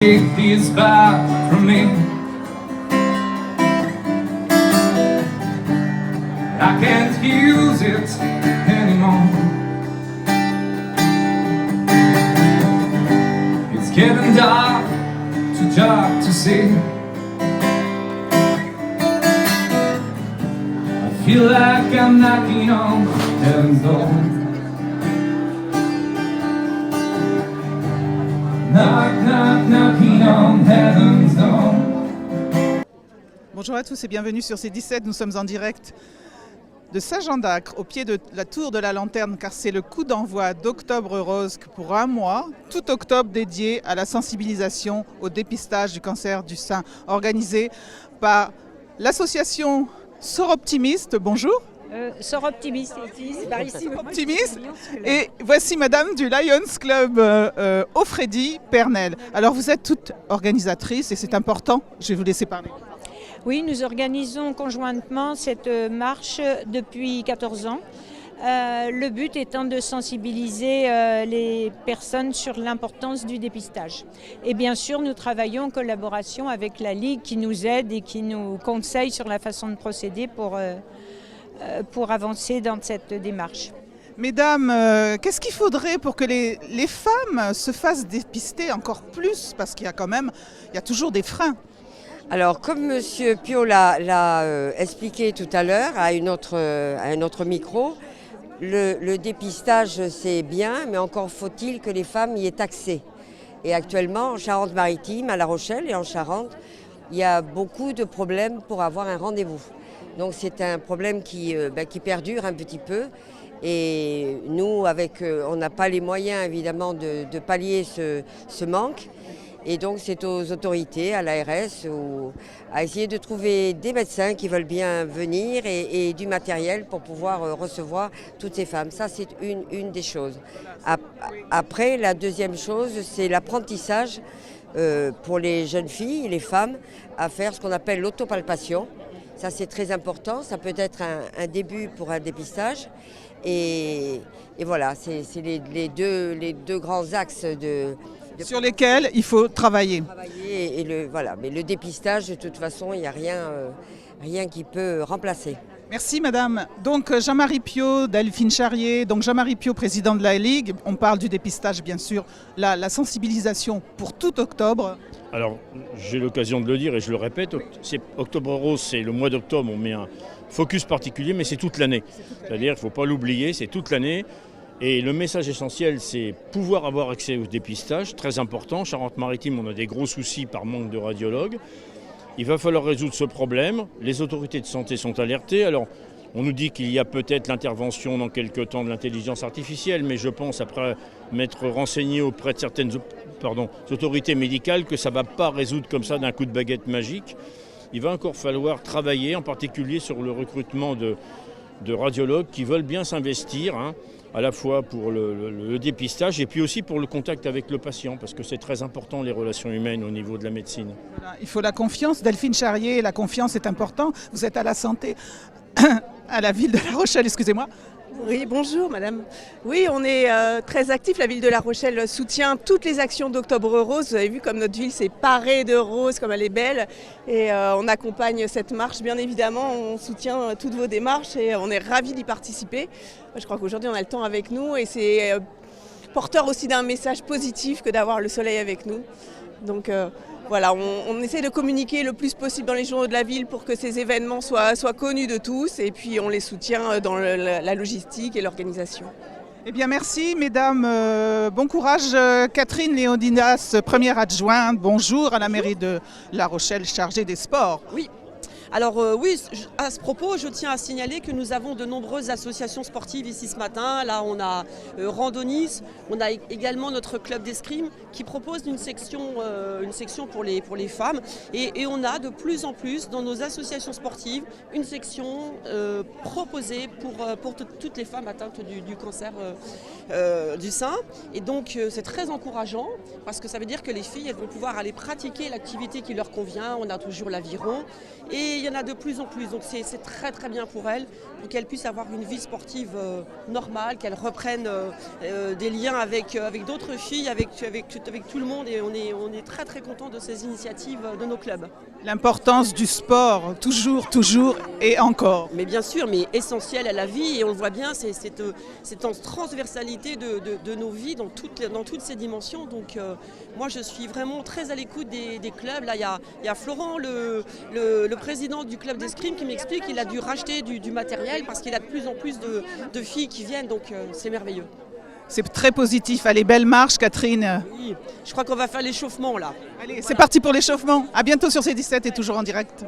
He's back from me. I can't use it anymore. It's getting dark, too dark to see. I feel like I'm knocking on heaven's door. Knock, knock, knocking on heaven's door. Bonjour à tous et bienvenue sur C17. Nous sommes en direct de Saint-Jean-d'Acre, au pied de la tour de la Lanterne, car c'est le coup d'envoi d'Octobre Rose pour un mois, tout octobre dédié à la sensibilisation au dépistage du cancer du sein, organisé par l'association Soroptimiste. Bonjour. Soroptimiste, par ici. Optimiste. Et voici Madame du Lions Club Offredi Pernelle. Alors vous êtes toutes organisatrices et c'est important, je vais vous laisser parler. Oui, nous organisons conjointement cette marche depuis 14 ans. Le but étant de sensibiliser les personnes sur l'importance du dépistage. Et bien sûr, nous travaillons en collaboration avec la Ligue qui nous aide et qui nous conseille sur la façon de procéder pour avancer dans cette démarche. Mesdames, qu'est-ce qu'il faudrait pour que les femmes se fassent dépister encore plus? Parce qu'il y a toujours des freins. Alors, comme M. Pio l'a expliqué tout à l'heure à un autre micro, le dépistage c'est bien, mais encore faut-il que les femmes y aient accès. Et actuellement, en Charente-Maritime, à La Rochelle et en Charente, il y a beaucoup de problèmes pour avoir un rendez-vous. Donc c'est un problème qui perdure un petit peu. Et nous, on n'a pas les moyens évidemment de pallier ce manque. Et donc c'est aux autorités, à l'ARS, à essayer de trouver des médecins qui veulent bien venir et du matériel pour pouvoir recevoir toutes ces femmes. Ça, c'est une des choses. Après, la deuxième chose, c'est l'apprentissage pour les jeunes filles, les femmes, à faire ce qu'on appelle l'autopalpation. Ça, c'est très important. Ça peut être un début pour un dépistage. Et voilà, c'est les deux grands axes sur lesquels il faut travailler. Mais le dépistage, de toute façon, il n'y a rien qui peut remplacer. Merci Madame. Donc Jean-Marie Pio, Delphine Charrier, donc Jean-Marie Pio, président de la Ligue. On parle du dépistage, bien sûr, la sensibilisation pour tout octobre. Alors, j'ai l'occasion de le dire et je le répète, Octobre Rose, c'est le mois d'octobre, on met un focus particulier, mais c'est toute l'année. C'est-à-dire, il ne faut pas l'oublier, c'est toute l'année. Et le message essentiel, c'est pouvoir avoir accès au dépistage, très important. Charente-Maritime, on a des gros soucis par manque de radiologues. Il va falloir résoudre ce problème. Les autorités de santé sont alertées. Alors, on nous dit qu'il y a peut-être l'intervention dans quelques temps de l'intelligence artificielle, mais je pense, après m'être renseigné auprès de certaines autorités médicales, que ça ne va pas résoudre comme ça d'un coup de baguette magique. Il va encore falloir travailler, en particulier sur le recrutement de radiologues qui veulent bien s'investir, à la fois pour le dépistage et puis aussi pour le contact avec le patient, parce que c'est très important les relations humaines au niveau de la médecine. Voilà, il faut la confiance. Delphine Charrier, la confiance est importante. Vous êtes à la santé à la ville de La Rochelle, excusez-moi. Oui, bonjour madame. Oui, on est très actifs. La ville de La Rochelle soutient toutes les actions d'Octobre Rose. Vous avez vu comme notre ville s'est parée de roses, comme elle est belle. Et on accompagne cette marche, bien évidemment. On soutient toutes vos démarches et on est ravis d'y participer. Je crois qu'aujourd'hui, on a le temps avec nous et c'est porteur aussi d'un message positif que d'avoir le soleil avec nous. Donc voilà, on essaie de communiquer le plus possible dans les journaux de la ville pour que ces événements soient connus de tous et puis on les soutient dans la logistique et l'organisation. Eh bien merci mesdames, bon courage. Catherine Léonidas, première adjointe, bonjour à la mairie de La Rochelle chargée des sports. Oui. Alors oui, à ce propos, je tiens à signaler que nous avons de nombreuses associations sportives ici ce matin. Là, on a Randonis, on a également notre club d'escrime qui propose une section pour les femmes. Et on a de plus en plus dans nos associations sportives une section proposée pour toutes les femmes atteintes du cancer du sein. Et donc c'est très encourageant parce que ça veut dire que les filles elles vont pouvoir aller pratiquer l'activité qui leur convient. On a toujours l'aviron et il y en a de plus en plus. Donc c'est très très bien pour elles, pour qu'elles puissent avoir une vie sportive normale, qu'elles reprennent des liens avec d'autres filles, avec tout le monde. Et on est très très contents de ces initiatives de nos clubs. L'importance du sport, toujours et encore. Mais bien sûr, mais essentiel à la vie, et on le voit bien, c'est cette transversalité de nos vies dans toutes ces dimensions. Donc moi je suis vraiment très à l'écoute des clubs. Là il y a Florent, le président du club d'escrime, qui m'explique qu'il a dû racheter du matériel parce qu'il a de plus en plus de filles qui viennent, donc c'est merveilleux. C'est très positif. Allez, belle marche Catherine. Oui, je crois qu'on va faire l'échauffement là. Allez, c'est parti pour l'échauffement. À bientôt sur C17 et toujours en direct.